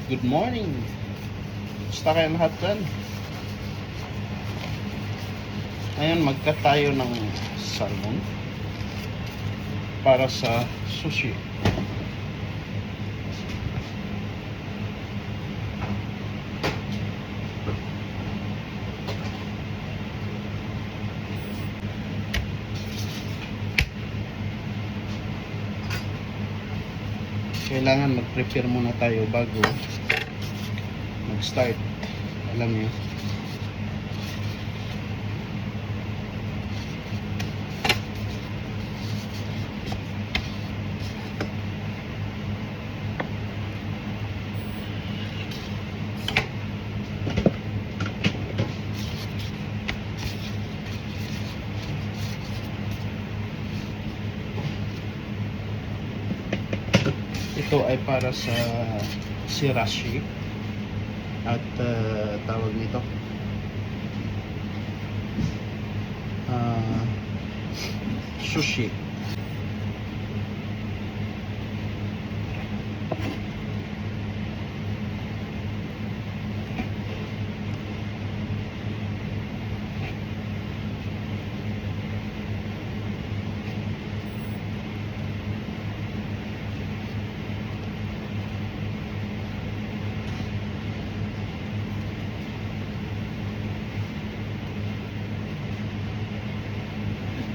Good morning. Basta kayo lahat dyan. Ngayon magkat tayo ng salmon para sa sushi. Kailangan mag-prepare muna tayo bago mag-start. Alam niyo. Ito ay para sa sriracha at tawag nito sushi.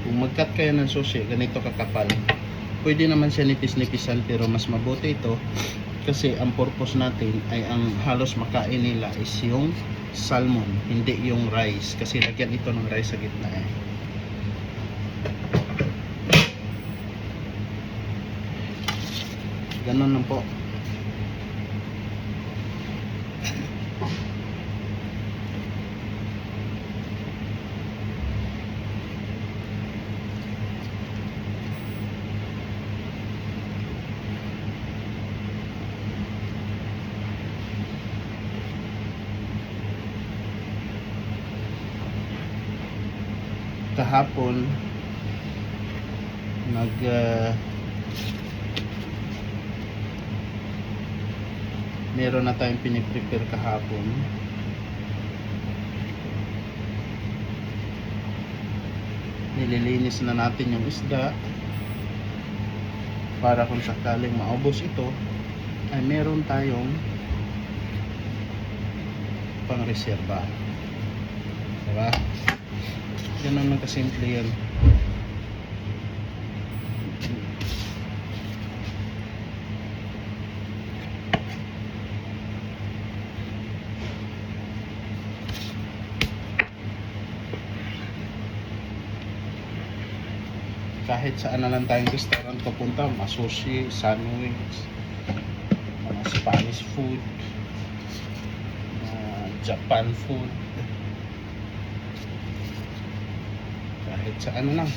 Kung mag-cut kayo ng sushi, ganito kakapal. Pwede naman siya nipis-nipisan, pero mas mabuti ito kasi ang purpose natin ay ang halos makain nila is yung salmon, hindi yung rice, kasi lagyan ito ng rice sa gitna eh. Ganun lang po. Kahapon meron na tayong piniprepare kahapon. Nililinis na natin yung isda para kung sakaling maubos ito ay meron tayong pang reserba, diba? Ganun lang kasimple yan. Kahit saan na lang tayong restaurant papunta, sushi, sandwich, mga Spanish food, Japan food, kahit saan na lang.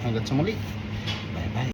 Hanggat sa muli.